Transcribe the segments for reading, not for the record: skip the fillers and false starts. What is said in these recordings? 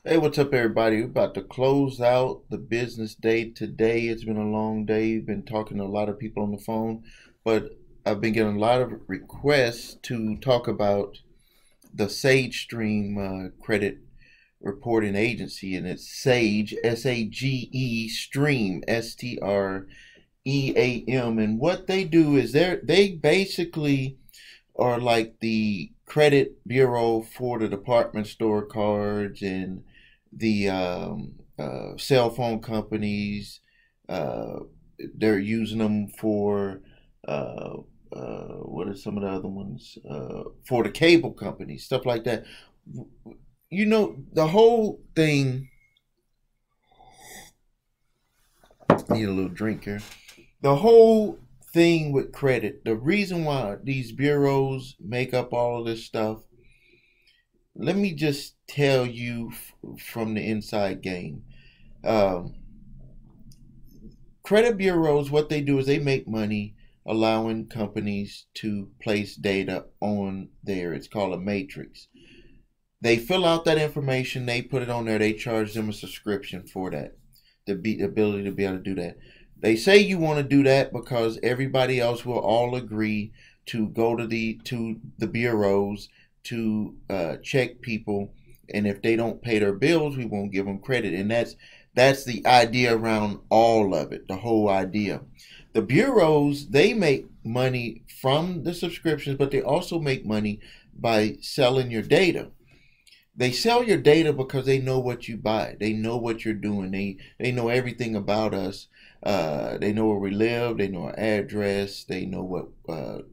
Hey, what's up, everybody? We're about to close out the business day today. It's been a long day. Been talking to a lot of people on the phone, but I've been getting a lot of requests to talk about the Sage Stream credit reporting agency, and it's Sage, SAGE Stream, STREAM. And what they do is they basically are like the credit bureau for the department store cards and the cell phone companies. Uh, they're using them for what are some of the other ones? For the cable companies, stuff like that. You know, the whole thing. Need a little drink here. The whole thing with credit, the reason why these bureaus make up all of this stuff, let me just tell you from the inside game. Um, Credit bureaus, what they do is they make money allowing companies to place data on there. It's called a matrix. They fill out that information, they put it on there, they charge them a subscription for that, the ability to be able to do that. They say you want to do that because everybody else will all agree to go to the bureaus to check people, and if they don't pay their bills, we won't give them credit, and that's the idea around all of it, the whole idea. The bureaus, they make money from the subscriptions, but they also make money by selling your data. They sell your data because they know what you buy. They know what you're doing. They know everything about us. They know where we live. They know our address. They know what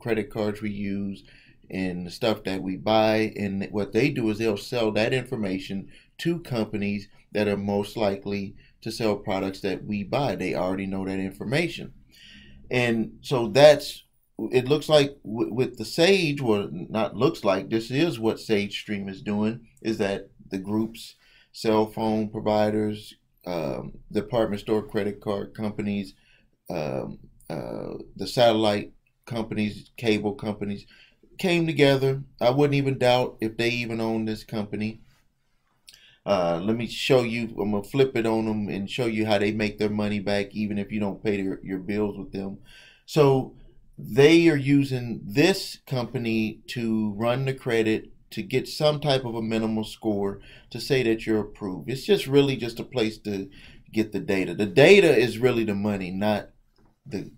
credit cards we use and the stuff that we buy. And what they do is they'll sell that information to companies that are most likely to sell products that we buy. They already know that information. And so that's, it looks like with the Sage, well, not looks like, this is what Sage Stream is doing, is that the groups, cell phone providers, department store credit card companies, the satellite companies, cable companies, came together. I wouldn't even doubt if they even own this company. Let me show you. I'm gonna flip it on them and show you how they make their money back, even if you don't pay your bills with them. So they are using this company to run the credit to get some type of a minimal score to say that you're approved. It's just really just a place to get the data. The data is really the money, not the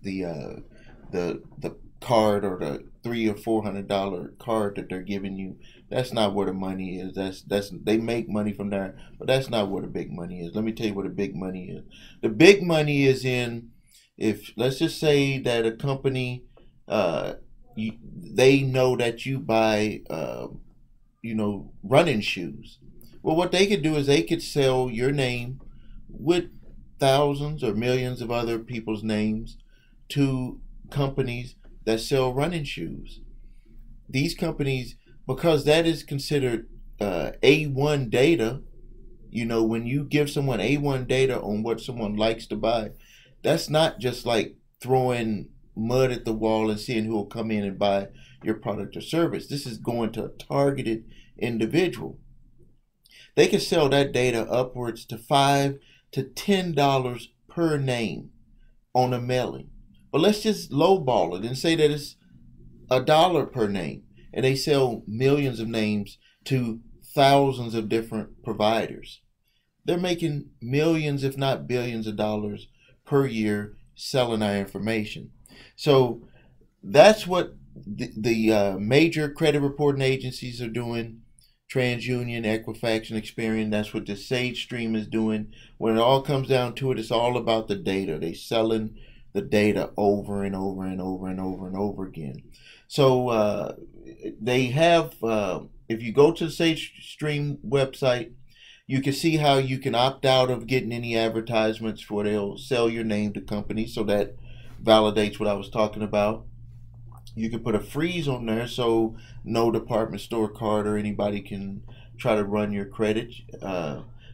card or the $300 or $400 card that they're giving you. That's not where the money is. That's they make money from there, but that's not where the big money is. Let me tell you where the big money is. The big money is in, if let's just say that a company, they know that you buy running shoes. Well, what they could do is they could sell your name with thousands or millions of other people's names to companies that sell running shoes. These companies, because that is considered A1 data, when you give someone A1 data on what someone likes to buy, that's not just like throwing mud at the wall and seeing who will come in and buy your product or service. This is going to a targeted individual. They can sell that data upwards to $5 to $10 per name on a mailing. But let's just lowball it and say that it's $1 per name, and they sell millions of names to thousands of different providers. They're making millions, if not billions of dollars per year selling our information. So that's what the major credit reporting agencies are doing. TransUnion, Equifax, and Experian. That's what the Sage Stream is doing. When it all comes down to it, it's all about the data. They're selling the data over and over and over and over and over again. So they have, if you go to the Sage Stream website, you can see how you can opt out of getting any advertisements where they'll sell your name to companies. So that validates what I was talking about. You can put a freeze on there so no department store card or anybody can try to run your credit.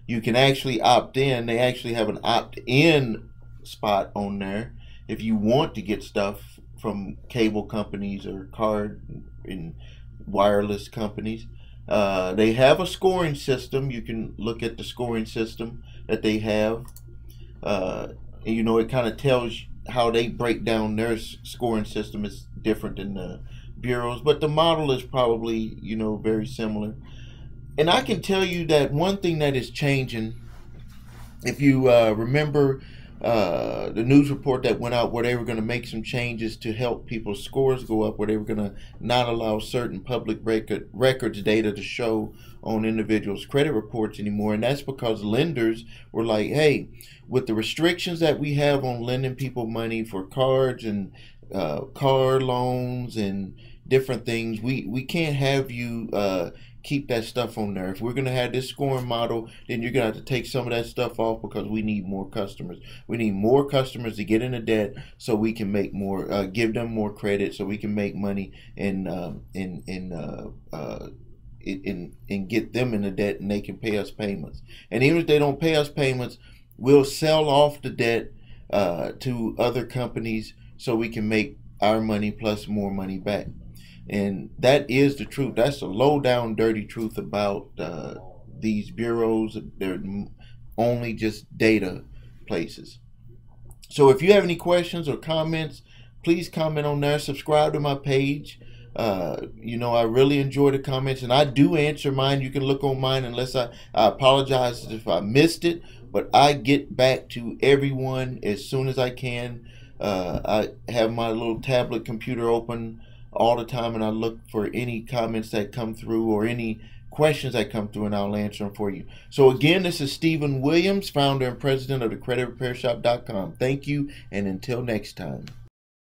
You can actually opt in. They actually have an opt-in spot on there if you want to get stuff from cable companies or card and wireless companies. They have a scoring system. You can look at the scoring system that they have. And, you know, it kind of tells how they break down their scoring system is different than the bureaus, but the model is probably, you know, very similar. And I can tell you that one thing that is changing, if you remember the news report that went out where they were going to make some changes to help people's scores go up, where they were going to not allow certain public records data to show on individuals' credit reports anymore. And that's because lenders were like, hey, with the restrictions that we have on lending people money for cards and car loans and different things, we can't have you keep that stuff on there. If we're going to have this scoring model, then you're going to have to take some of that stuff off, because we need more customers. We need more customers to get into debt so we can make more, give them more credit so we can make money and get them into debt, and they can pay us payments. And even if they don't pay us payments, we'll sell off the debt to other companies so we can make our money plus more money back. And that is the truth. That's the low down dirty truth about these bureaus. They're only just data places. So if you have any questions or comments, please comment on there. Subscribe to my page. You know, I really enjoy the comments, and I do answer mine. You can look on mine, unless I apologize if I missed it, but I get back to everyone as soon as I can. I have my little tablet computer open all the time, and I look for any comments that come through or any questions that come through, and I'll answer them for you. So again, this is Stephen Williams, founder and president of thecreditrepairshop.com. Thank you, and until next time.